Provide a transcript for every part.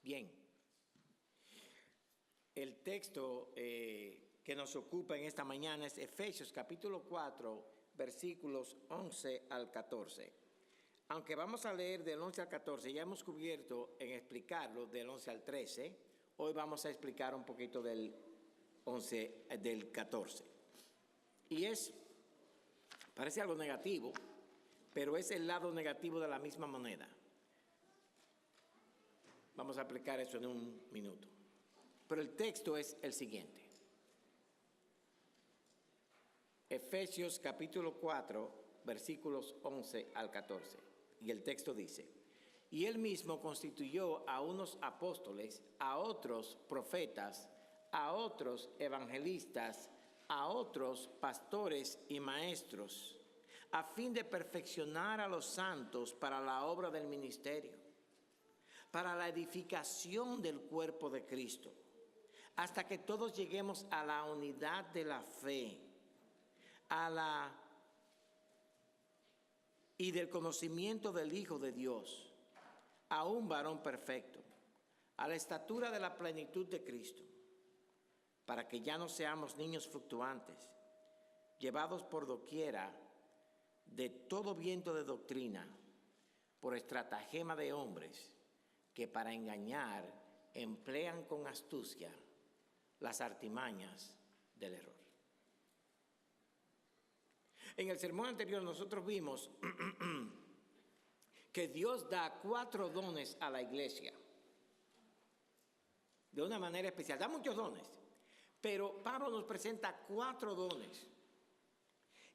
Bien, el texto que nos ocupa en esta mañana es Efesios capítulo 4, versículos 11 al 14. Aunque vamos a leer del 11 al 14, ya hemos cubierto en explicarlo del 11 al 13, hoy vamos a explicar un poquito del 14. Y parece algo negativo, pero es el lado negativo de la misma moneda. Vamos a aplicar eso en un minuto. Pero el texto es el siguiente. Efesios capítulo 4, versículos 11 al 14. Y el texto dice: y él mismo constituyó a unos apóstoles, a otros profetas, a otros evangelistas, a otros pastores y maestros, a fin de perfeccionar a los santos para la obra del ministerio, para la edificación del cuerpo de Cristo, hasta que todos lleguemos a la unidad de la fe, y del conocimiento del Hijo de Dios, a un varón perfecto, a la estatura de la plenitud de Cristo, para que ya no seamos niños fluctuantes, llevados por doquiera de todo viento de doctrina, por estratagema de hombres, que para engañar emplean con astucia las artimañas del error. En el sermón anterior nosotros vimos que Dios da 4 dones a la iglesia de una manera especial. Da muchos dones, pero Pablo nos presenta 4 dones.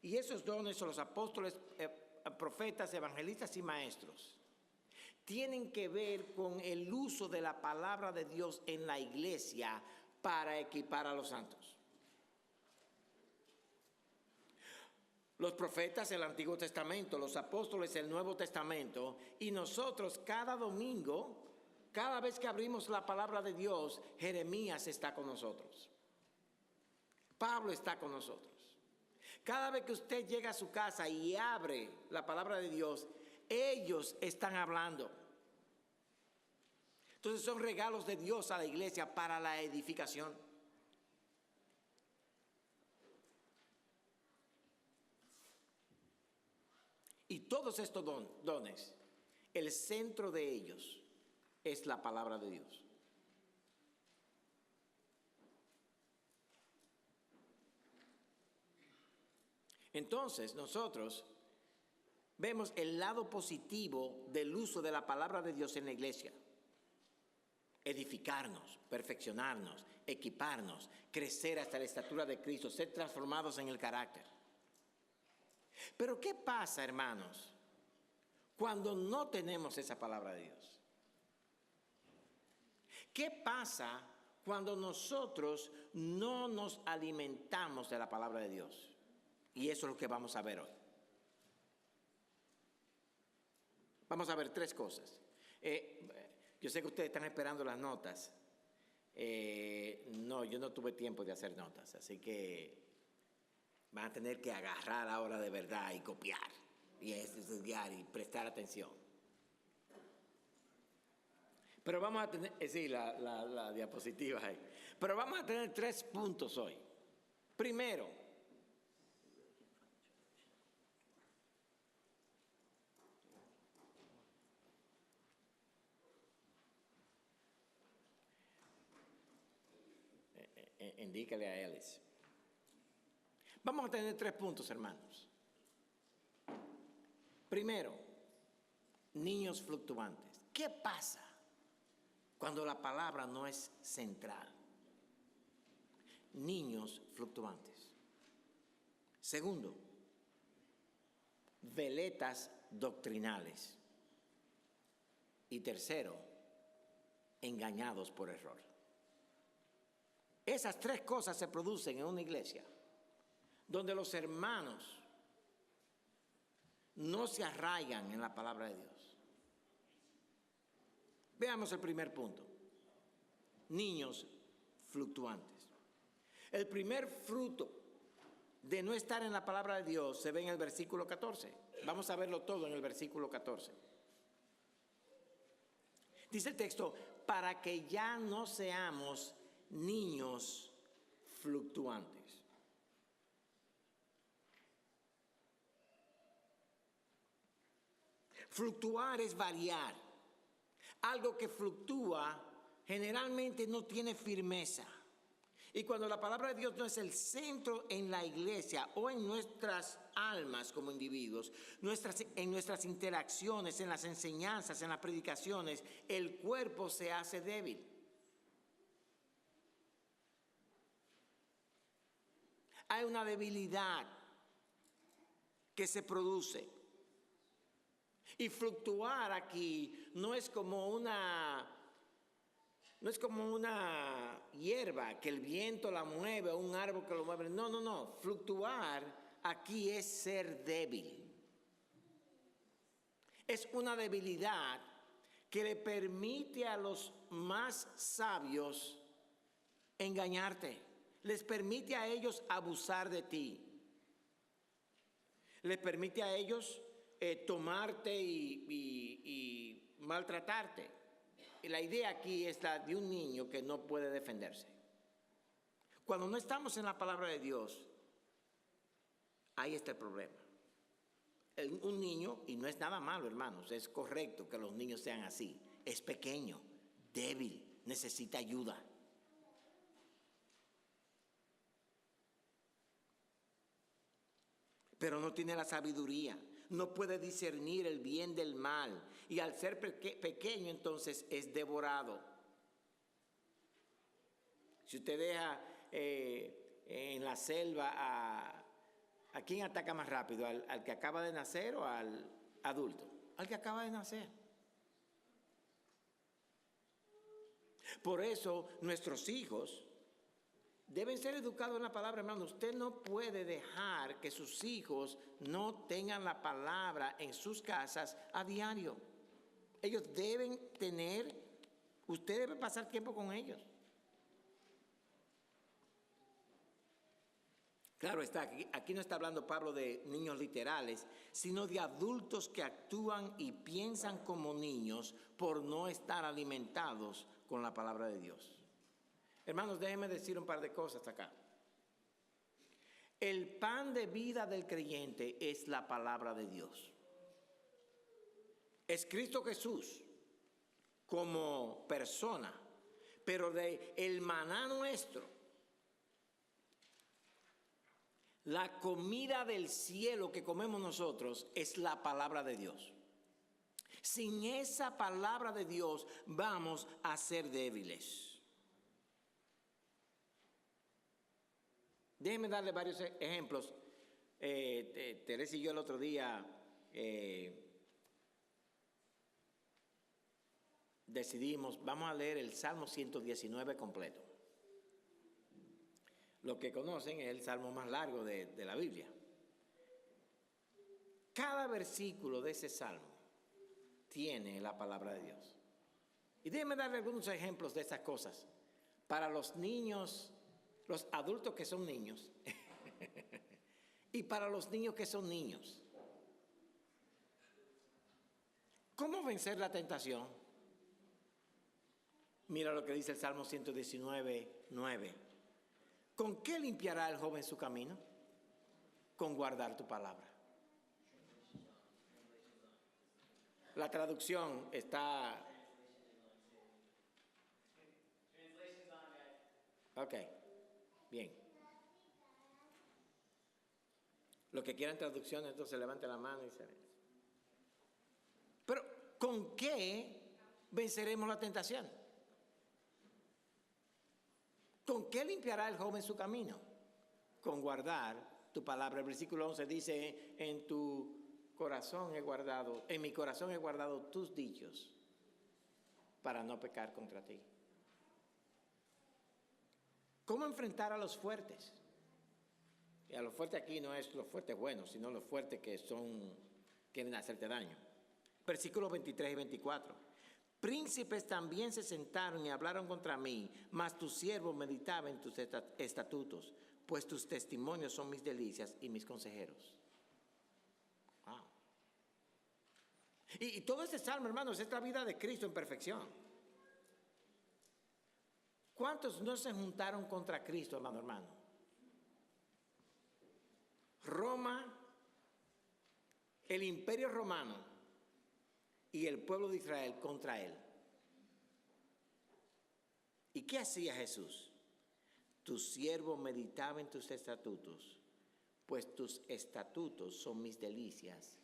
Y esos dones son los apóstoles, profetas, evangelistas y maestros. Tienen que ver con el uso de la palabra de Dios en la iglesia para equipar a los santos. Los profetas, el Antiguo Testamento; los apóstoles, el Nuevo Testamento. Y nosotros cada domingo, cada vez que abrimos la palabra de Dios, Jeremías está con nosotros. Pablo está con nosotros. Cada vez que usted llega a su casa y abre la palabra de Dios, ellos están hablando. Entonces son regalos de Dios a la iglesia para la edificación. Y todos estos dones, el centro de ellos es la palabra de Dios. Entonces nosotros vemos el lado positivo del uso de la palabra de Dios en la iglesia. Edificarnos, perfeccionarnos, equiparnos, crecer hasta la estatura de Cristo, ser transformados en el carácter. Pero ¿qué pasa, hermanos, cuando no tenemos esa palabra de Dios? ¿Qué pasa cuando nosotros no nos alimentamos de la palabra de Dios? Y eso es lo que vamos a ver hoy. Vamos a ver 3 cosas. Yo sé que ustedes están esperando las notas. No, yo no tuve tiempo de hacer notas, así que van a tener que agarrar ahora de verdad y copiar, y estudiar y prestar atención. Pero vamos a tener, sí, la diapositiva ahí. Pero vamos a tener 3 puntos hoy. Primero, indícale a Ellis. Vamos a tener 3 puntos, hermanos. Primero, niños fluctuantes. ¿Qué pasa cuando la palabra no es central? Niños fluctuantes. Segundo, veletas doctrinales. Y tercero, engañados por error. Esas 3 cosas se producen en una iglesia donde los hermanos no se arraigan en la palabra de Dios. Veamos el primer punto. Niños fluctuantes. El primer fruto de no estar en la palabra de Dios se ve en el versículo 14. Vamos a verlo todo en el versículo 14. Dice el texto, para que ya no seamos niños fluctuantes. Fluctuar es variar. Algo que fluctúa generalmente no tiene firmeza. Y cuando la palabra de Dios no es el centro en la iglesia o en nuestras almas como individuos, en nuestras interacciones, en las enseñanzas, en las predicaciones, el cuerpo se hace débil. Hay una debilidad que se produce. Y fluctuar aquí no es como una hierba que el viento la mueve o un árbol que lo mueve. No. Fluctuar aquí es ser débil. Es una debilidad que le permite a los más sabios engañarte. Les permite a ellos abusar de ti. Les permite a ellos tomarte y maltratarte. Y la idea aquí es la de un niño que no puede defenderse. Cuando no estamos en la palabra de Dios, ahí está el problema. Un niño, y no es nada malo, hermanos, es correcto que los niños sean así. Es pequeño, débil, necesita ayuda. Pero no tiene la sabiduría. No puede discernir el bien del mal. Y al ser pequeño, entonces, es devorado. Si usted deja en la selva ¿a quién ataca más rápido? ¿Al que acaba de nacer o al adulto? Al que acaba de nacer. Por eso, nuestros hijos deben ser educados en la palabra, hermano. Usted no puede dejar que sus hijos no tengan la palabra en sus casas a diario. Ellos deben usted debe pasar tiempo con ellos. Claro está, aquí no está hablando Pablo de niños literales, sino de adultos que actúan y piensan como niños por no estar alimentados con la palabra de Dios. Hermanos, déjenme decir un par de cosas acá. El pan de vida del creyente es la palabra de Dios. Es Cristo Jesús como persona, pero el maná nuestro, la comida del cielo que comemos nosotros es la palabra de Dios. Sin esa palabra de Dios vamos a ser débiles. Déjenme darle varios ejemplos. Teresa y yo el otro día decidimos, vamos a leer el Salmo 119 completo. Los que conocen es el salmo más largo de la Biblia. Cada versículo de ese salmo tiene la palabra de Dios. Y déjenme darle algunos ejemplos de estas cosas. Para los niños, los adultos que son niños, y para los niños que son niños. ¿Cómo vencer la tentación? Mira lo que dice el Salmo 119, 9. ¿Con qué limpiará el joven su camino? Con guardar tu palabra. La traducción está... Ok, bien. Los que quieran traducción, entonces levanten la mano y se ven. Pero, ¿con qué venceremos la tentación? ¿Con qué limpiará el joven su camino? Con guardar tu palabra. El versículo 11 dice, en mi corazón he guardado tus dichos para no pecar contra ti. ¿Cómo enfrentar a los fuertes? Y a los fuertes aquí no es los fuertes buenos, sino los fuertes que quieren hacerte daño. Versículos 23 y 24. Príncipes también se sentaron y hablaron contra mí, mas tu siervo meditaba en tus estatutos, pues tus testimonios son mis delicias y mis consejeros. Wow. Y todo ese salmo, hermanos, es la vida de Cristo en perfección. ¿Cuántos no se juntaron contra Cristo, hermano? Roma, el imperio romano y el pueblo de Israel contra él. ¿Y qué hacía Jesús? Tu siervo meditaba en tus estatutos, pues tus estatutos son mis delicias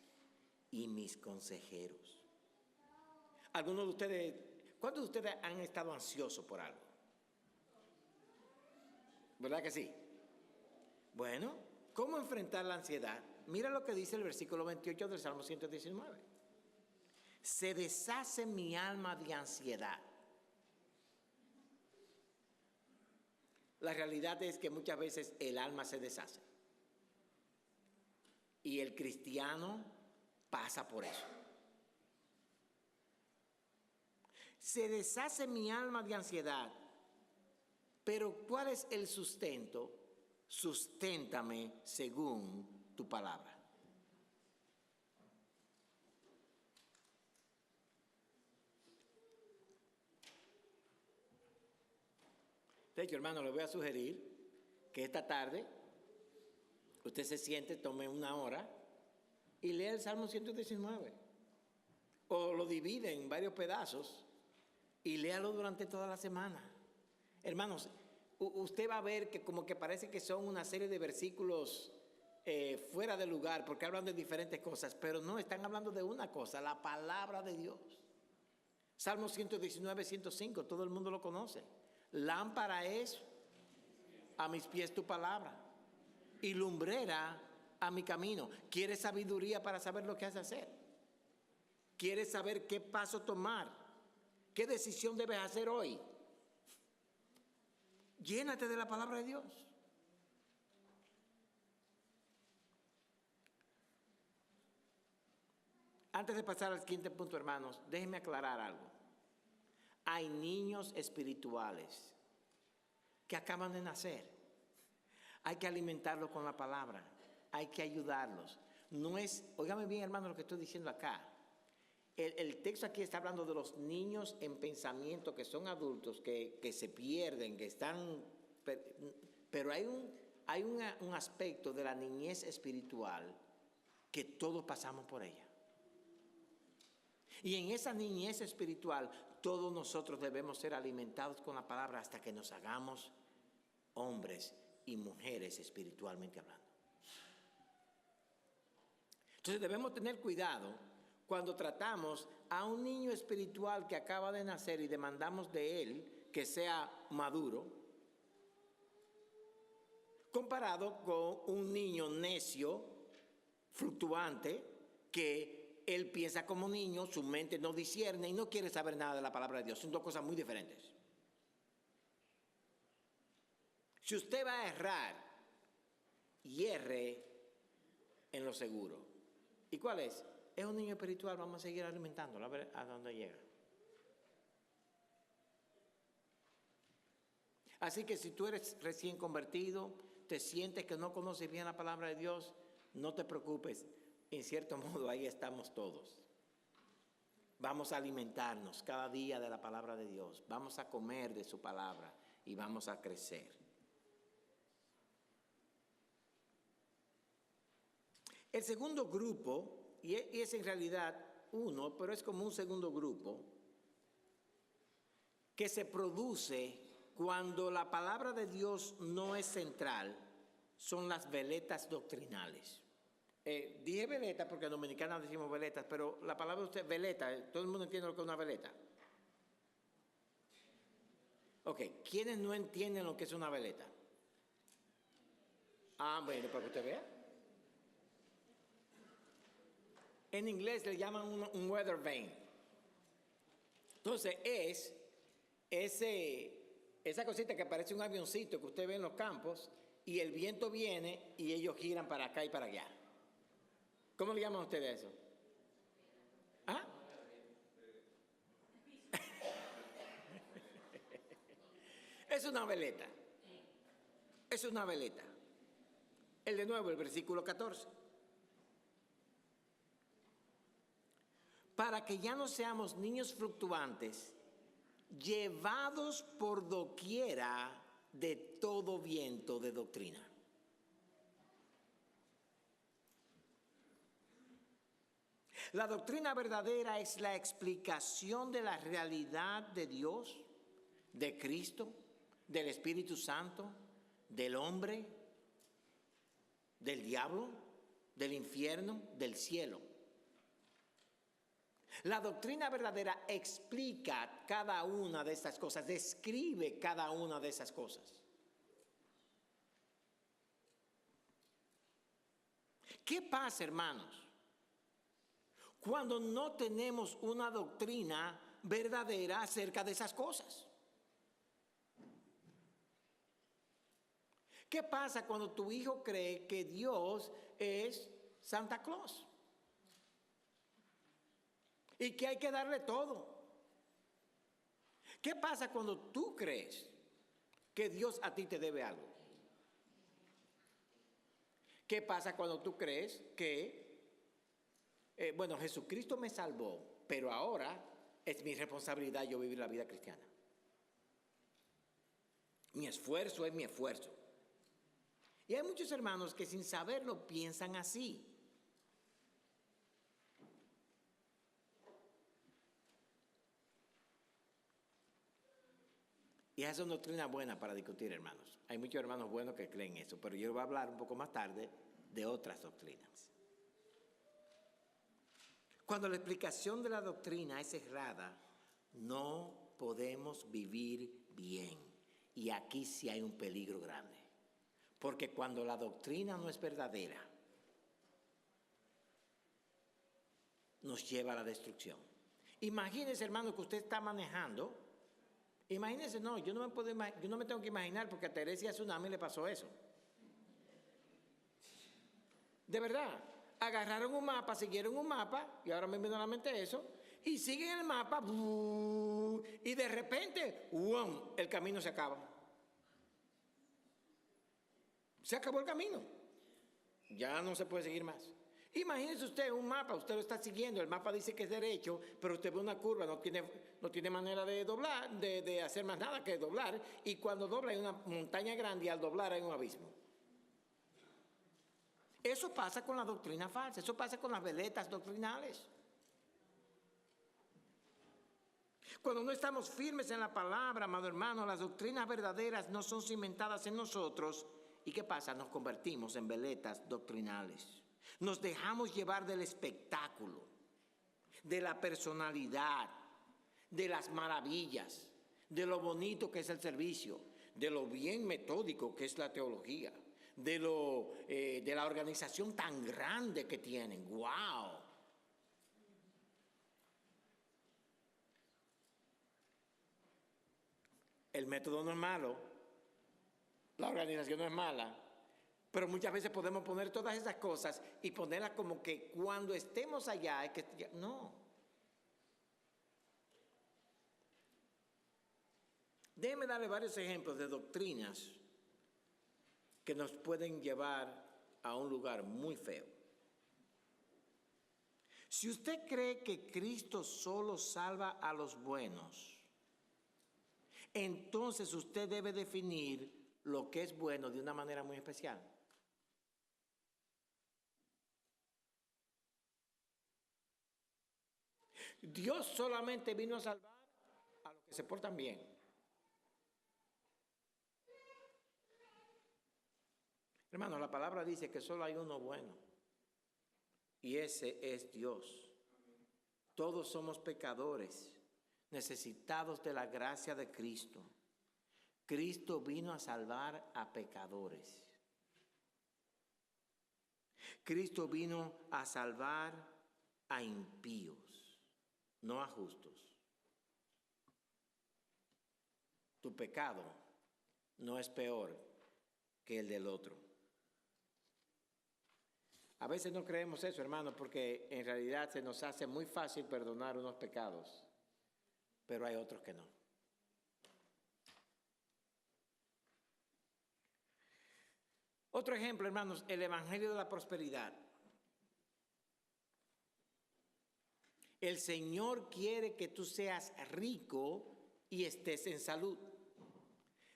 y mis consejeros. ¿Algunos de ustedes, cuántos de ustedes han estado ansiosos por algo? ¿Verdad que sí? Bueno, ¿cómo enfrentar la ansiedad? Mira lo que dice el versículo 28 del Salmo 119. Se deshace mi alma de ansiedad. La realidad es que muchas veces el alma se deshace. Y el cristiano pasa por eso. Se deshace mi alma de ansiedad. Pero ¿cuál es el sustento? Susténtame según tu palabra. De hecho, hermano, le voy a sugerir que esta tarde usted se siente, tome una hora y lea el Salmo 119. O lo divide en varios pedazos y léalo durante toda la semana. Hermanos, usted va a ver que como que parece que son una serie de versículos fuera de lugar porque hablan de diferentes cosas, pero no, están hablando de una cosa, la palabra de Dios. Salmo 119, 105, todo el mundo lo conoce. Lámpara es a mis pies tu palabra y lumbrera a mi camino. ¿Quieres sabiduría para saber lo que has de hacer? ¿Quieres saber qué paso tomar? ¿Qué decisión debes hacer hoy? Llénate de la palabra de Dios. Antes de pasar al siguiente punto, hermanos, déjenme aclarar algo. Hay niños espirituales que acaban de nacer. Hay que alimentarlos con la palabra. Hay que ayudarlos. No es, óigame bien, hermano, lo que estoy diciendo acá. El texto aquí está hablando de los niños en pensamiento que son adultos, que se pierden, que están... Pero hay un aspecto de la niñez espiritual que todos pasamos por ella. Y en esa niñez espiritual, todos nosotros debemos ser alimentados con la palabra hasta que nos hagamos hombres y mujeres espiritualmente hablando. Entonces debemos tener cuidado cuando tratamos a un niño espiritual que acaba de nacer y demandamos de él que sea maduro, comparado con un niño necio, fluctuante, que él piensa como niño, su mente no discierne y no quiere saber nada de la palabra de Dios. Son dos cosas muy diferentes. Si usted va a errar, hierre en lo seguro. ¿Y cuál es? Es un niño espiritual, vamos a seguir alimentándolo a ver a dónde llega. Así que si tú eres recién convertido, te sientes que no conoces bien la palabra de Dios, no te preocupes. En cierto modo, ahí estamos todos. Vamos a alimentarnos cada día de la palabra de Dios. Vamos a comer de su palabra y vamos a crecer. El segundo grupo, y es en realidad uno, pero es como un segundo grupo, que se produce cuando la palabra de Dios no es central, son las veletas doctrinales. Dije veleta porque en dominicana decimos veletas, pero la palabra de usted, veleta, todo el mundo entiende lo que es una veleta. Ok, ¿quiénes no entienden lo que es una veleta? Bueno, para que usted vea. En inglés le llaman un weather vane. Entonces esa cosita que parece un avioncito que usted ve en los campos y el viento viene y ellos giran para acá y para allá. ¿Cómo le llaman ustedes a eso? ¿Ah? Es una veleta. Es una veleta. De nuevo, el versículo 14. para que ya no seamos niños fluctuantes, llevados por doquiera de todo viento de doctrina. La doctrina verdadera es la explicación de la realidad de Dios, de Cristo, del Espíritu Santo, del hombre, del diablo, del infierno, del cielo. La doctrina verdadera explica cada una de estas cosas, describe cada una de esas cosas. ¿Qué pasa, hermanos, cuando no tenemos una doctrina verdadera acerca de esas cosas? ¿Qué pasa cuando tu hijo cree que Dios es Santa Claus? Y que hay que darle todo. ¿Qué pasa cuando tú crees que Dios a ti te debe algo? ¿Qué pasa cuando tú crees que, Jesucristo me salvó, pero ahora es mi responsabilidad yo vivir la vida cristiana? Mi esfuerzo es mi esfuerzo. Y hay muchos hermanos que sin saberlo piensan así. Y esa es una doctrina buena para discutir, hermanos. Hay muchos hermanos buenos que creen eso, pero yo voy a hablar un poco más tarde de otras doctrinas. Cuando la explicación de la doctrina es errada, no podemos vivir bien. Y aquí sí hay un peligro grande. Porque cuando la doctrina no es verdadera, nos lleva a la destrucción. Imagínese, hermano, que usted está manejando. Imagínense, no, yo no me tengo que imaginar porque a Teresia Tsunami le pasó eso. De verdad, agarraron un mapa, siguieron un mapa, y ahora me viene a la mente eso, y siguen el mapa, y de repente, ¡wum!, el camino se acaba. Se acabó el camino. Ya no se puede seguir más. Imagínese usted un mapa, usted lo está siguiendo, el mapa dice que es derecho, pero usted ve una curva, no tiene manera de doblar, de hacer más nada que doblar, y cuando dobla hay una montaña grande y al doblar hay un abismo. Eso pasa con la doctrina falsa, eso pasa con las veletas doctrinales. Cuando no estamos firmes en la palabra, amado hermano, las doctrinas verdaderas no son cimentadas en nosotros. ¿Y qué pasa? Nos convertimos en veletas doctrinales. Nos dejamos llevar del espectáculo, de la personalidad, de las maravillas, de lo bonito que es el servicio, de lo bien metódico que es la teología, de la organización tan grande que tienen. ¡Wow! El método no es malo, la organización no es mala, pero muchas veces podemos poner todas esas cosas y ponerlas como que cuando estemos allá, es que no. Déjenme darle varios ejemplos de doctrinas que nos pueden llevar a un lugar muy feo. Si usted cree que Cristo solo salva a los buenos, entonces usted debe definir lo que es bueno de una manera muy especial. Dios solamente vino a salvar a los que se portan bien. Hermano, la palabra dice que solo hay uno bueno, y ese es Dios. Todos somos pecadores, necesitados de la gracia de Cristo. Cristo vino a salvar a pecadores. Cristo vino a salvar a impíos, no a justos. Tu pecado no es peor que el del otro. A veces no creemos eso, hermano, porque en realidad se nos hace muy fácil perdonar unos pecados, pero hay otros que no. Otro ejemplo, hermanos, el Evangelio de la Prosperidad. El Señor quiere que tú seas rico y estés en salud.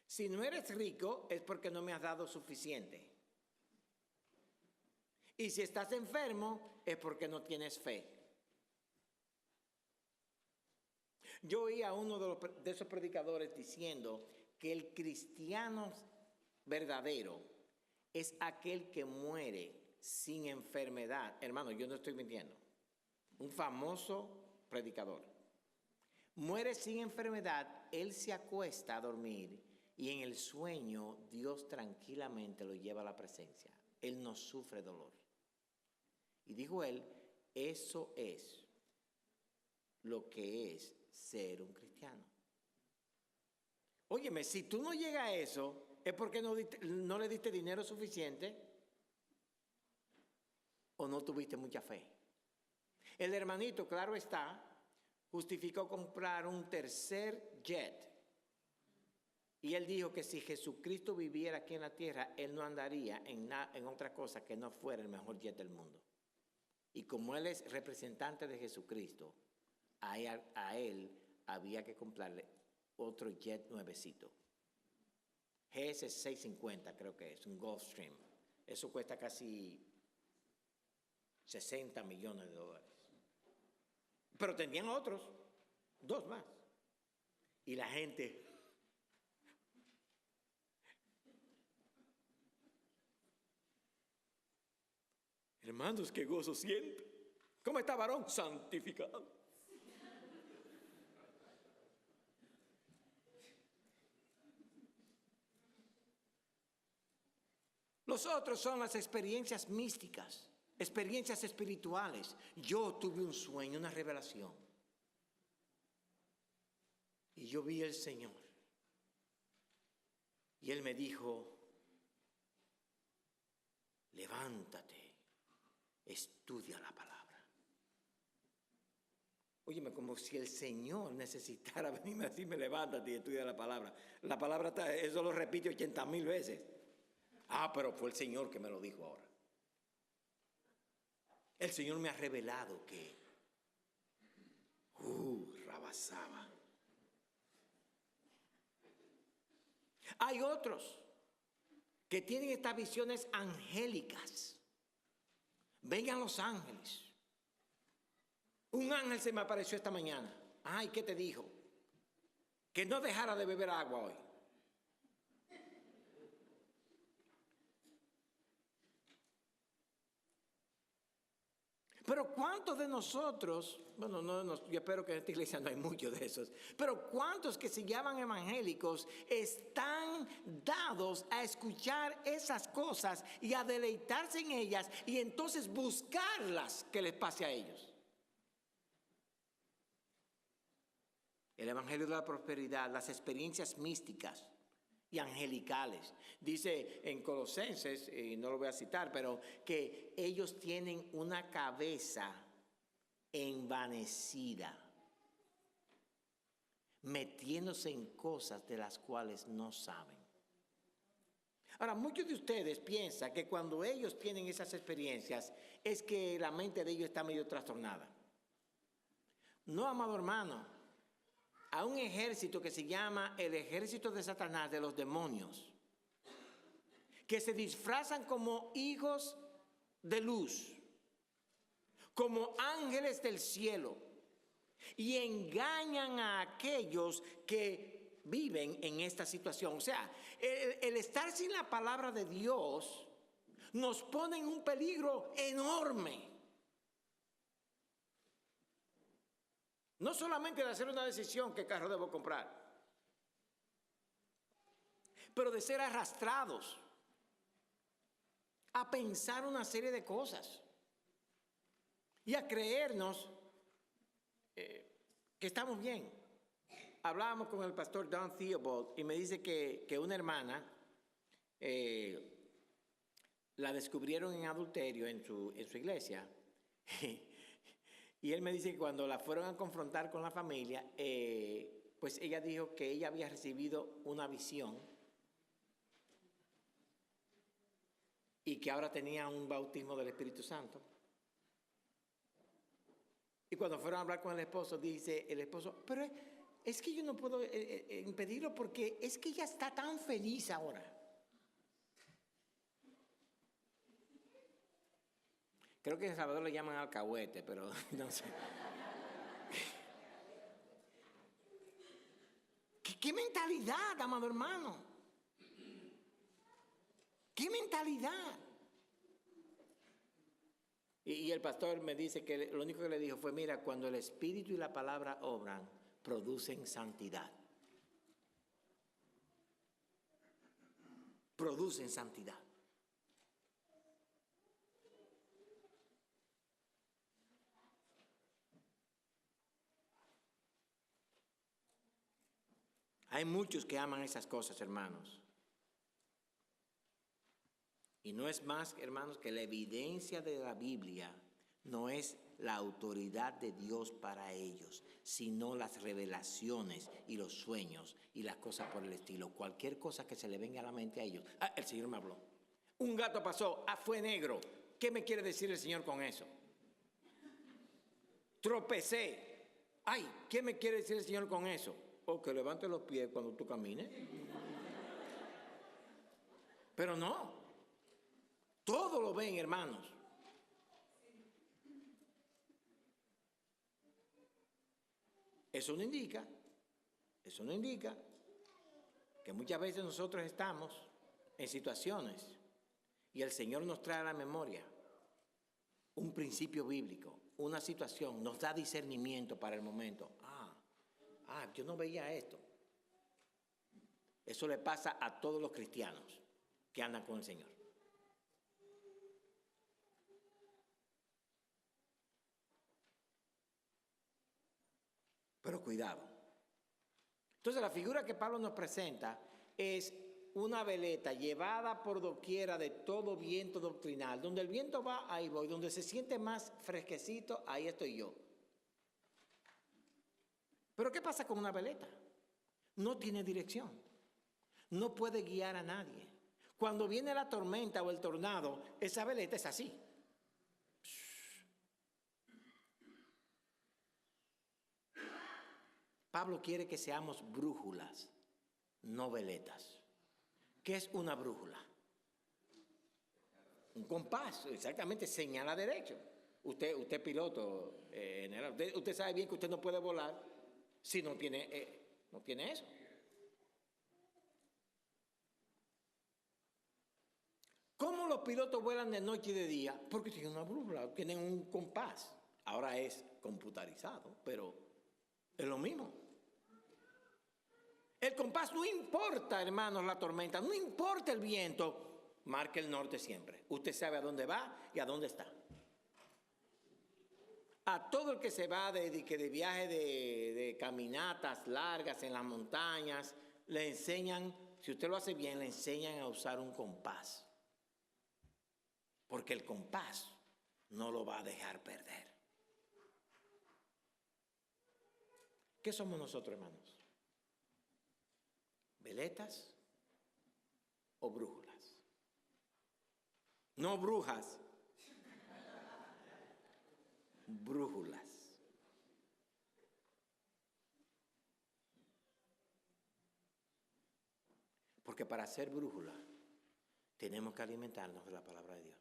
Si no eres rico es porque no me has dado suficiente. Y si estás enfermo es porque no tienes fe. Yo oí a uno de esos predicadores diciendo que el cristiano verdadero es aquel que muere sin enfermedad. Hermano, yo no estoy mintiendo. Un famoso predicador. Muere sin enfermedad, él se acuesta a dormir y en el sueño Dios tranquilamente lo lleva a la presencia. Él no sufre dolor. Y dijo él, eso es lo que es ser un cristiano. Óyeme, si tú no llegas a eso, es porque no le diste dinero suficiente o no tuviste mucha fe. El hermanito, claro está, justificó comprar un tercer jet. Y él dijo que si Jesucristo viviera aquí en la tierra, él no andaría en otra cosa que no fuera el mejor jet del mundo. Y como él es representante de Jesucristo, a él había que comprarle otro jet nuevecito. GS 650 creo que es, un Gulfstream. Eso cuesta casi 60 millones de dólares. Pero tenían otros, 2 más. Y la gente... Hermanos, qué gozo siento. ¿Cómo está, varón? Santificado. Los otros son las experiencias místicas, experiencias espirituales. Yo tuve un sueño, una revelación. Y yo vi al Señor. Y Él me dijo, levántate, estudia la palabra. Óyeme, como si el Señor necesitara venirme a decirme, levántate y estudia la palabra. La palabra, eso lo repite 80,000 veces. Ah, pero fue el Señor que me lo dijo ahora. El Señor me ha revelado que, rabasaba. Hay otros que tienen estas visiones angélicas. Vengan los ángeles. Un ángel se me apareció esta mañana. Ay, ¿qué te dijo? Que no dejara de beber agua hoy. Pero ¿cuántos de nosotros, bueno, yo espero que en esta iglesia no hay muchos de esos, pero cuántos que se llaman evangélicos están dados a escuchar esas cosas y a deleitarse en ellas y entonces buscarlas que les pase a ellos? El evangelio de la prosperidad, las experiencias místicas y angelicales. Dice en Colosenses, y no lo voy a citar, pero que ellos tienen una cabeza envanecida, metiéndose en cosas de las cuales no saben. Ahora, muchos de ustedes piensan que cuando ellos tienen esas experiencias es que la mente de ellos está medio trastornada. No, amado hermano. A un ejército que se llama el ejército de Satanás, de los demonios, que se disfrazan como hijos de luz, como ángeles del cielo, y engañan a aquellos que viven en esta situación. O sea, el estar sin la palabra de Dios nos pone en un peligro enorme. No solamente de hacer una decisión qué carro debo comprar, pero de ser arrastrados a pensar una serie de cosas y a creernos que estamos bien. Hablábamos con el pastor Don Theobald y me dice que una hermana la descubrieron en adulterio en su iglesia. Y él me dice que cuando la fueron a confrontar con la familia, pues ella dijo que ella había recibido una visión y que ahora tenía un bautismo del Espíritu Santo. Y cuando fueron a hablar con el esposo, dice el esposo, pero es que yo no puedo impedirlo porque es que ella está tan feliz ahora. Creo que en El Salvador le llaman alcahuete, pero no sé. ¿Qué mentalidad, amado hermano? ¿Qué mentalidad? Y el pastor me dice que lo único que le dijo fue, mira, cuando el Espíritu y la palabra obran, producen santidad. Producen santidad. Hay muchos que aman esas cosas, hermanos. Y no es más, hermanos, que la evidencia de la Biblia no es la autoridad de Dios para ellos, sino las revelaciones y los sueños y las cosas por el estilo. Cualquier cosa que se le venga a la mente a ellos. Ah, el Señor me habló. Un gato pasó, fue negro. ¿Qué me quiere decir el Señor con eso? Tropecé. Ay, ¿qué me quiere decir el Señor con eso? O que levante los pies cuando tú camines. Pero no. Todo lo ven, hermanos. Eso no indica que muchas veces nosotros estamos en situaciones y el Señor nos trae a la memoria un principio bíblico, una situación, nos da discernimiento para el momento. Yo no veía esto. Eso le pasa a todos los cristianos que andan con el Señor. Pero cuidado. Entonces la figura que Pablo nos presenta es una veleta llevada por doquiera de todo viento doctrinal. Donde el viento va, ahí voy. Donde se siente más fresquecito, ahí estoy yo. Pero ¿qué pasa con una veleta? No tiene dirección. No puede guiar a nadie. Cuando viene la tormenta o el tornado, esa veleta es así. Pablo quiere que seamos brújulas, no veletas. ¿Qué es una brújula? Un compás, exactamente, señala derecho. Usted piloto, general, usted sabe bien que usted no puede volar si no tiene eso. ¿Cómo los pilotos vuelan de noche y de día? Porque tienen una brújula, tienen un compás. Ahora es computarizado, pero es lo mismo. El compás no importa, hermanos, la tormenta, no importa el viento, marca el norte siempre. Usted sabe a dónde va y a dónde está. A todo el que se va de viaje de caminatas largas en las montañas, le enseñan, si usted lo hace bien, le enseñan a usar un compás. Porque el compás no lo va a dejar perder. ¿Qué somos nosotros, hermanos? ¿Veletas o brújulas? No brujas, brújulas. Porque para ser brújula tenemos que alimentarnos de la palabra de Dios.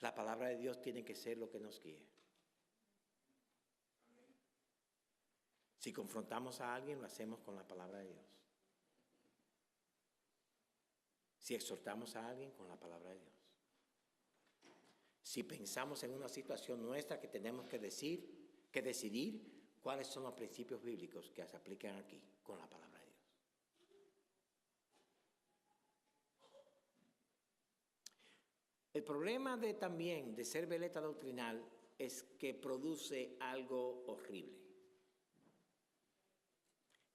La palabra de Dios tiene que ser lo que nos guíe. Si confrontamos a alguien, lo hacemos con la palabra de Dios. Si exhortamos a alguien, con la palabra de Dios. Si pensamos en una situación nuestra que tenemos que decidir cuáles son los principios bíblicos que se aplican aquí, con la palabra de Dios. El problema también de ser veleta doctrinal es que produce algo horrible.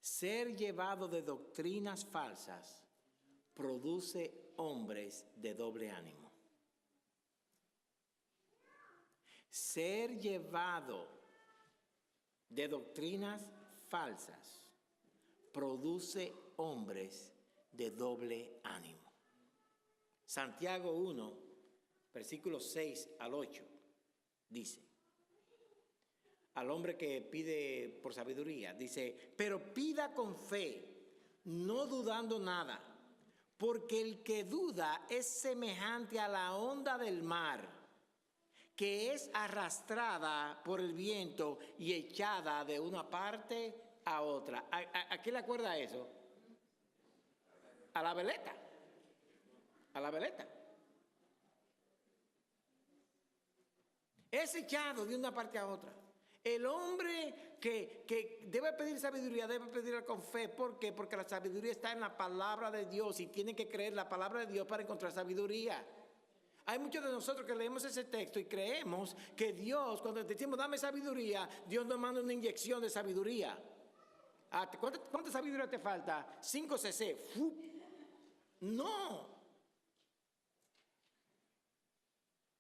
Ser llevado de doctrinas falsas produce hombres de doble ánimo. Ser llevado de doctrinas falsas produce hombres de doble ánimo. Santiago 1, versículos 6 al 8, dice: al hombre que pide por sabiduría. Dice, pero pida con fe, no dudando nada, porque el que duda es semejante a la onda del mar, que es arrastrada por el viento y echada de una parte a otra. ¿A qué le acuerda eso? A la veleta. A la veleta. Es echado de una parte a otra. El hombre que debe pedir sabiduría, debe pedirla con fe. ¿Por qué? Porque la sabiduría está en la palabra de Dios y tiene que creer la palabra de Dios para encontrar sabiduría. Hay muchos de nosotros que leemos ese texto y creemos que Dios, cuando decimos dame sabiduría, Dios nos manda una inyección de sabiduría. ¿Cuánta sabiduría te falta? 5 cc. No.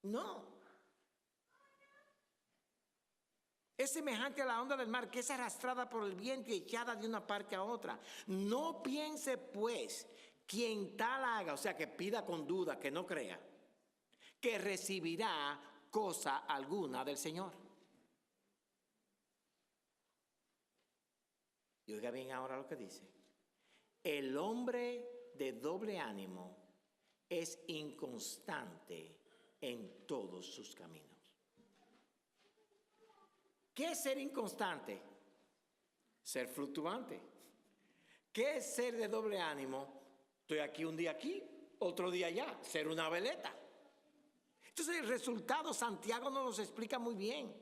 No. Es semejante a la onda del mar que es arrastrada por el viento y echada de una parte a otra. No piense pues quien tal haga, o sea que pida con duda, que no crea, que recibirá cosa alguna del Señor. Y oiga bien ahora lo que dice. El hombre de doble ánimo es inconstante en todos sus caminos. ¿Qué es ser inconstante? Ser fluctuante. ¿Qué es ser de doble ánimo? Estoy aquí un día aquí, otro día allá. Ser una veleta. Entonces el resultado Santiago nos lo explica muy bien.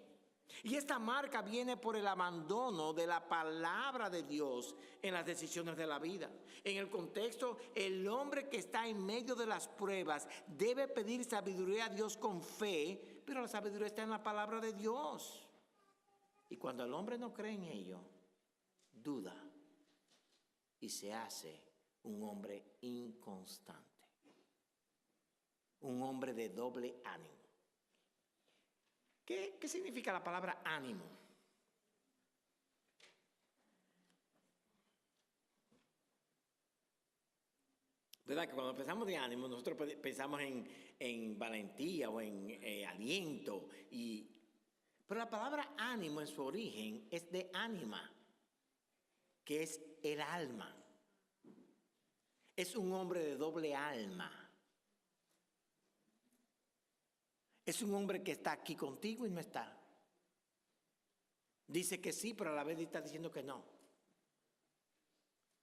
Y esta marca viene por el abandono de la palabra de Dios en las decisiones de la vida. En el contexto, el hombre que está en medio de las pruebas debe pedir sabiduría a Dios con fe, pero la sabiduría está en la palabra de Dios. Y cuando el hombre no cree en ello, duda y se hace un hombre inconstante, un hombre de doble ánimo. ¿Qué significa la palabra ánimo? ¿Verdad que cuando pensamos de ánimo, nosotros pensamos en valentía o en aliento? Pero la palabra ánimo en su origen es de ánima, que es el alma. Es un hombre de doble alma. Es un hombre que está aquí contigo y no está. Dice que sí, pero a la vez está diciendo que no.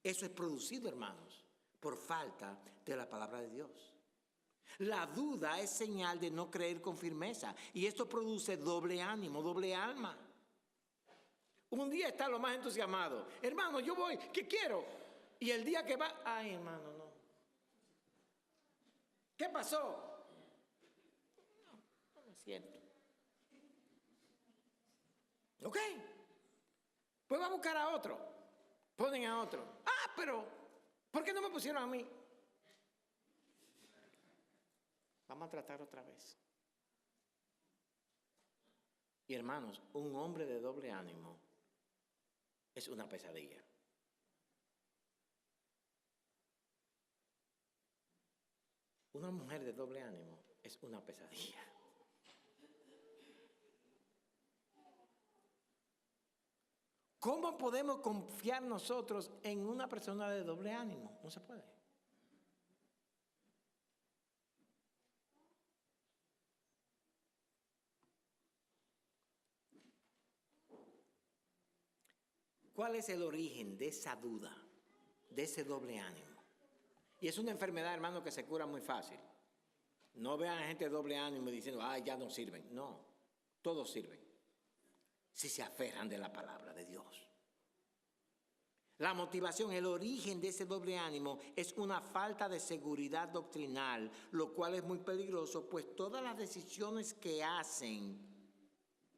Eso es producido, hermanos, por falta de la palabra de Dios. La duda es señal de no creer con firmeza y esto produce doble ánimo, doble alma. Un día está lo más entusiasmado. Hermano, yo voy, ¿qué quiero? Y el día que va, ay, hermano, no. ¿Qué pasó? No es cierto. Ok. Pues va a buscar a otro. Ponen a otro. Ah, pero ¿por qué no me pusieron a mí? Vamos a tratar otra vez. Y hermanos, un hombre de doble ánimo es una pesadilla. Una mujer de doble ánimo es una pesadilla. ¿Cómo podemos confiar nosotros en una persona de doble ánimo? No se puede. ¿Cuál es el origen de esa duda, de ese doble ánimo? Y es una enfermedad, hermano, que se cura muy fácil. No vean a gente de doble ánimo diciendo, ya no sirven. No, todos sirven si se aferran de la palabra de Dios. La motivación, el origen de ese doble ánimo es una falta de seguridad doctrinal, lo cual es muy peligroso, pues todas las decisiones que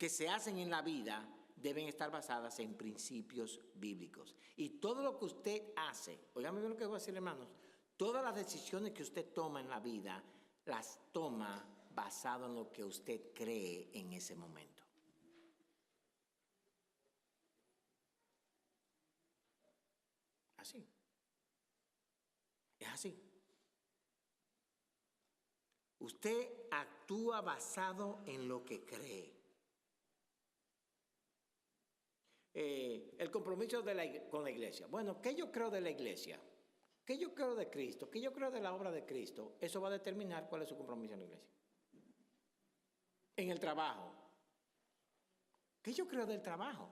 se hacen en la vida deben estar basadas en principios bíblicos. Y todo lo que usted hace, óigame bien lo que voy a decir, hermanos, todas las decisiones que usted toma en la vida, las toma basado en lo que usted cree en ese momento. Así. Es así. Usted actúa basado en lo que cree. el compromiso con la iglesia. Bueno, ¿qué yo creo de la iglesia? ¿Qué yo creo de Cristo? ¿Qué yo creo de la obra de Cristo? Eso va a determinar cuál es su compromiso en la iglesia. En el trabajo. ¿Qué yo creo del trabajo?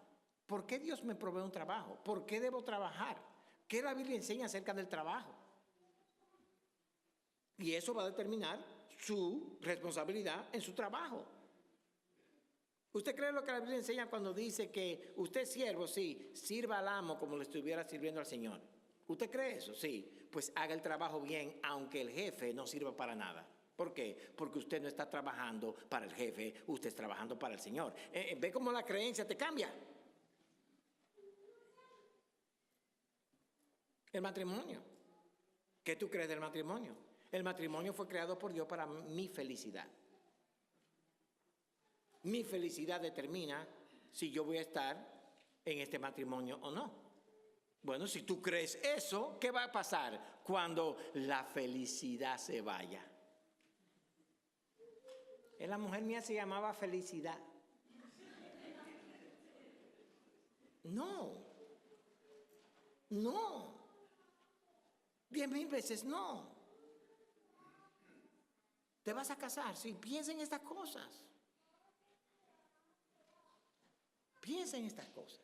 ¿Por qué Dios me provee un trabajo? ¿Por qué debo trabajar? ¿Qué la Biblia enseña acerca del trabajo? Y eso va a determinar su responsabilidad en su trabajo. ¿Usted cree lo que la Biblia enseña cuando dice que usted es siervo? Sí, sirva al amo como le estuviera sirviendo al Señor. ¿Usted cree eso? Sí, pues haga el trabajo bien, aunque el jefe no sirva para nada. ¿Por qué? Porque usted no está trabajando para el jefe, usted está trabajando para el Señor. ¿Ve cómo la creencia te cambia? El matrimonio. ¿Qué tú crees del matrimonio? El matrimonio fue creado por Dios para mi felicidad. Mi felicidad determina si yo voy a estar en este matrimonio o no. Bueno, si tú crees eso, ¿qué va a pasar cuando la felicidad se vaya? La mujer mía se llamaba Felicidad. No. 10,000 veces no. ¿Te vas a casar? Sí, piensa en estas cosas. Piensa en estas cosas.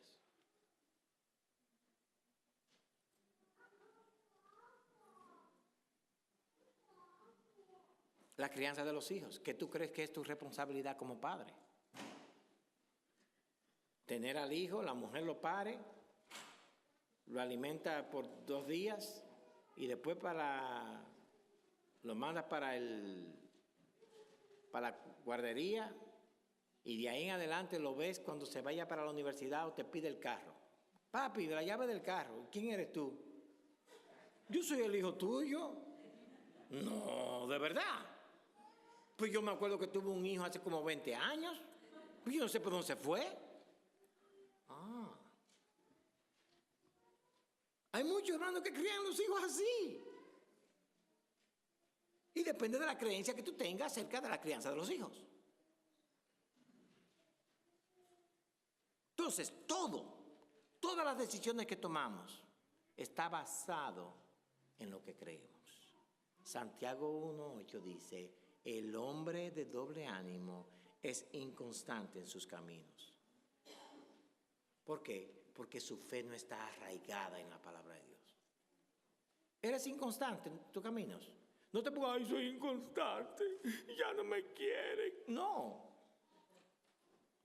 La crianza de los hijos. ¿Qué tú crees que es tu responsabilidad como padre? Tener al hijo, la mujer lo pare, lo alimenta por 2 días y después lo manda para la guardería y de ahí en adelante lo ves cuando se vaya para la universidad o te pide el carro. Papi, la llave del carro. ¿Quién eres tú? Yo soy el hijo tuyo. No, de verdad. Pues yo me acuerdo que tuve un hijo hace como 20 años. Pues yo no sé por dónde se fue. Hay muchos hermanos que crían los hijos así. Y depende de la creencia que tú tengas acerca de la crianza de los hijos. Entonces, todas las decisiones que tomamos está basado en lo que creemos. Santiago 1:8 dice, el hombre de doble ánimo es inconstante en sus caminos. ¿Por qué? Porque su fe no está arraigada en la palabra de Dios. ¿Eres inconstante en tus caminos? No te pongas, ay, soy inconstante, ya no me quieren. No.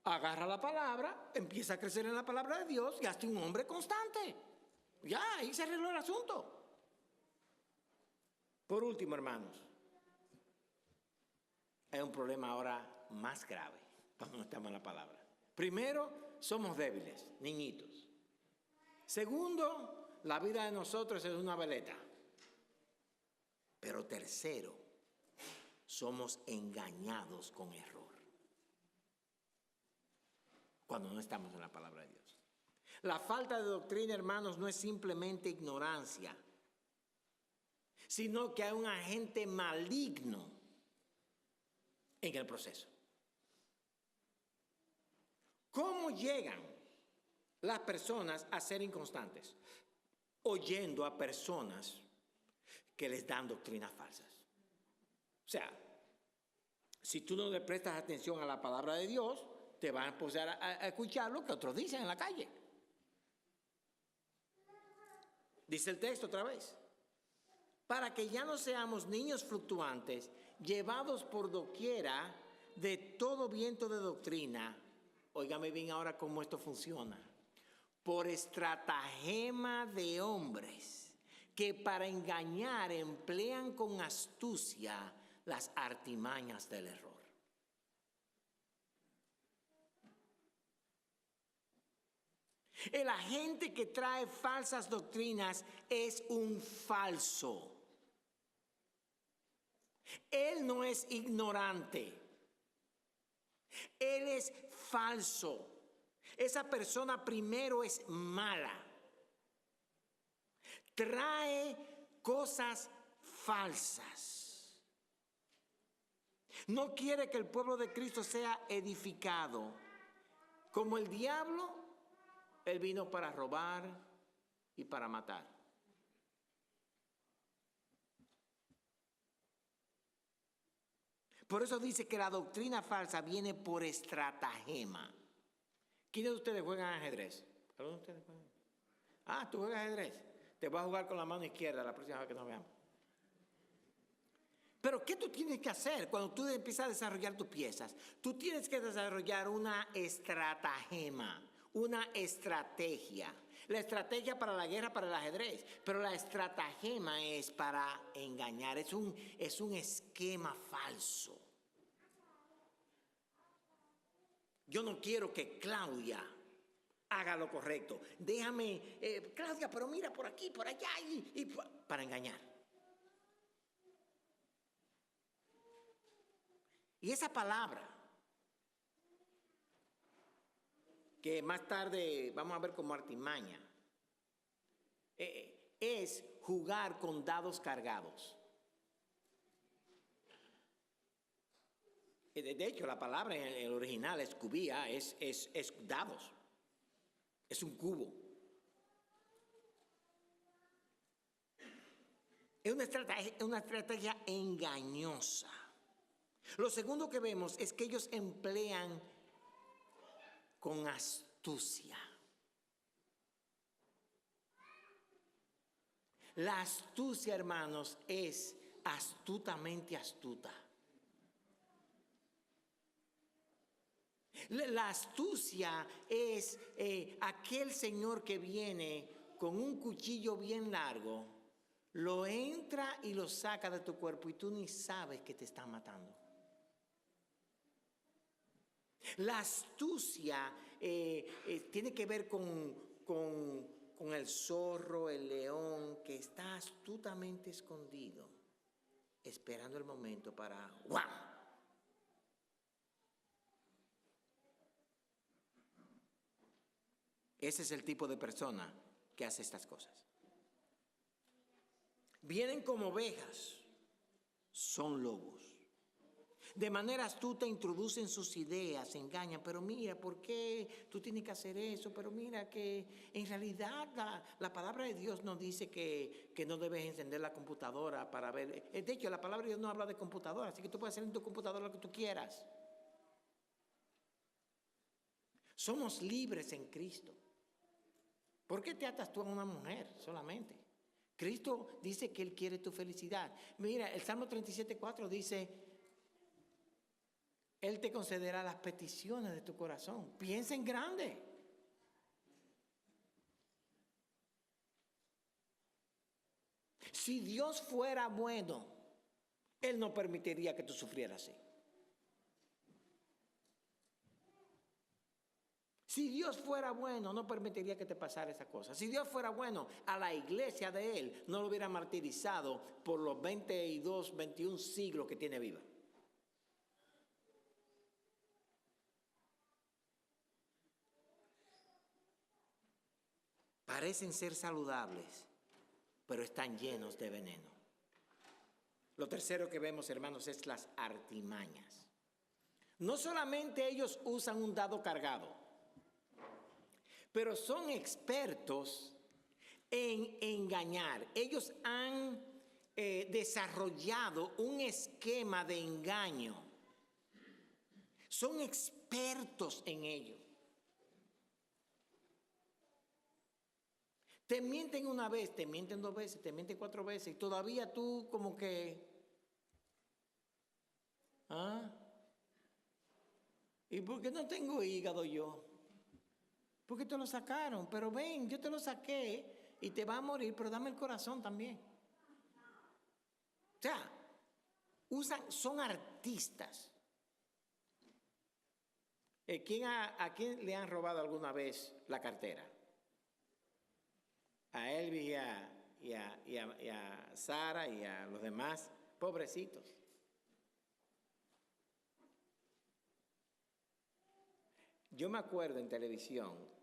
Agarra la palabra, empieza a crecer en la palabra de Dios y hazte un hombre constante. Ya, ahí se arregló el asunto. Por último, hermanos, hay un problema ahora más grave cuando no estamos en la palabra. Primero, somos débiles, niñitos. Segundo, la vida de nosotros es una veleta. Pero tercero, somos engañados con error cuando no estamos en la palabra de Dios. La falta de doctrina, hermanos, no es simplemente ignorancia, sino que hay un agente maligno en el proceso. ¿Cómo llegan las personas a ser inconstantes? Oyendo a personas que les dan doctrinas falsas. O sea, si tú no le prestas atención a la palabra de Dios, te van a empezar a escuchar lo que otros dicen en la calle. Dice el texto otra vez. Para que ya no seamos niños fluctuantes, llevados por doquiera de todo viento de doctrina. Óigame bien ahora cómo esto funciona. Por estratagema de hombres que para engañar emplean con astucia las artimañas del error. El agente que trae falsas doctrinas es un falso. Él no es ignorante. Él es falso. Esa persona primero es mala. Trae cosas falsas. No quiere que el pueblo de Cristo sea edificado. Como el diablo Él vino para robar y para matar. Por eso dice que la doctrina falsa viene por estratagema. ¿Quiénes de ustedes juegan ajedrez? ¿Algunos de ustedes juegan? Ah, ¿tú juegas ajedrez? Te voy a jugar con la mano izquierda la próxima vez que nos veamos. Pero ¿qué tú tienes que hacer cuando tú empiezas a desarrollar tus piezas? Tú tienes que desarrollar una estratagema, una estrategia. La estrategia para la guerra, para el ajedrez, pero la estratagema es para engañar, es un esquema falso. Yo no quiero que Claudia haga lo correcto. Déjame, Claudia, pero mira por aquí, por allá, para engañar. Y esa palabra, que más tarde vamos a ver como artimaña, es jugar con dados cargados. De hecho, la palabra en el original es cubía, es dados. Es un cubo. Es una estrategia engañosa. Lo segundo que vemos es que ellos emplean con astucia. La astucia, hermanos, es astutamente astuta. La astucia es aquel señor que viene con un cuchillo bien largo, lo entra y lo saca de tu cuerpo y tú ni sabes que te están matando. La astucia tiene que ver con el zorro, el león, que está astutamente escondido, esperando el momento para ¡guau! Ese es el tipo de persona que hace estas cosas. Vienen como ovejas, son lobos. De manera astuta introducen sus ideas, se engañan, pero mira, ¿por qué tú tienes que hacer eso? Pero mira que en realidad la palabra de Dios nos dice que no debes encender la computadora para ver. De hecho, la palabra de Dios no habla de computadora, así que tú puedes hacer en tu computadora lo que tú quieras. Somos libres en Cristo. ¿Por qué te atas tú a una mujer solamente? Cristo dice que Él quiere tu felicidad. Mira, el Salmo 37:4 dice, Él te concederá las peticiones de tu corazón. Piensa en grande. Si Dios fuera bueno, Él no permitiría que tú sufrieras así. Si Dios fuera bueno, no permitiría que te pasara esa cosa. Si Dios fuera bueno, a la iglesia de Él no lo hubiera martirizado por los 22, 21 siglos que tiene viva. Parecen ser saludables, pero están llenos de veneno. Lo tercero que vemos, hermanos, es las artimañas. No solamente ellos usan un dado cargado, pero son expertos en engañar. Ellos han desarrollado un esquema de engaño. Son expertos en ello. Te mienten una vez, te mienten 2 veces, te mienten 4 veces y todavía tú como que... ¿Ah? ¿Y por qué no tengo hígado yo? Porque te lo sacaron, pero ven, yo te lo saqué y te va a morir, pero dame el corazón también. O sea, son artistas. ¿A quién le han robado alguna vez la cartera? A Elvis y a Sara y a los demás pobrecitos. Yo me acuerdo en televisión,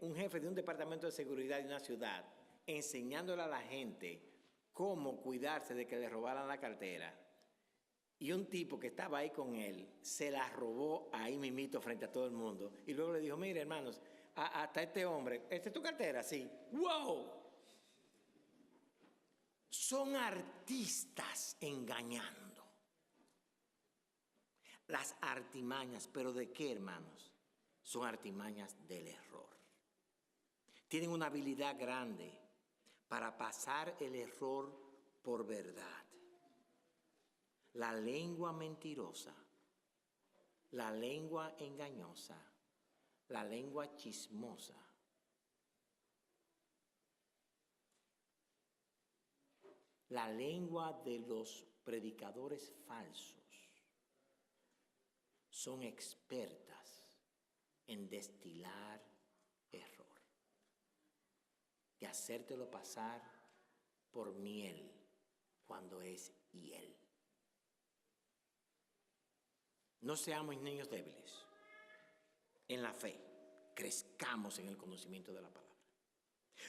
un jefe de un departamento de seguridad de una ciudad enseñándole a la gente cómo cuidarse de que le robaran la cartera. Y un tipo que estaba ahí con él se la robó ahí mismito frente a todo el mundo. Y luego le dijo, mire hermanos, hasta este hombre. ¿Esta es tu cartera? Sí. ¡Wow! Son artistas engañando. Las artimañas, ¿pero de qué, hermanos? Son artimañas del error. Tienen una habilidad grande para pasar el error por verdad. La lengua mentirosa, la lengua engañosa, la lengua chismosa, la lengua de los predicadores falsos son expertas en destilar error, de hacértelo pasar por miel cuando es hiel. No seamos niños débiles en la fe, crezcamos en el conocimiento de la palabra.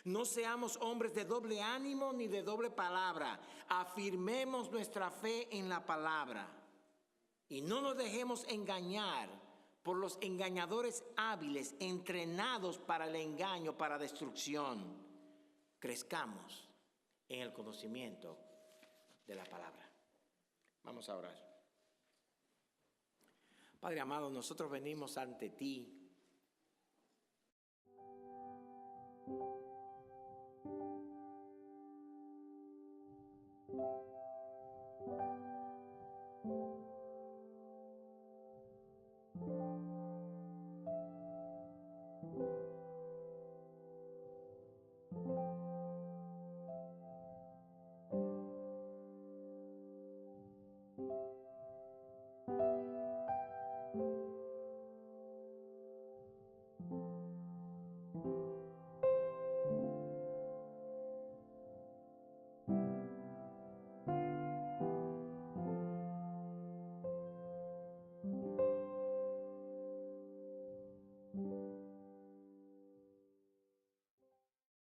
No seamos hombres de doble ánimo ni de doble palabra, afirmemos nuestra fe en la palabra y no nos dejemos engañar por los engañadores hábiles, entrenados para el engaño, para destrucción. Crezcamos en el conocimiento de la palabra. Vamos a orar. Padre amado, nosotros venimos ante ti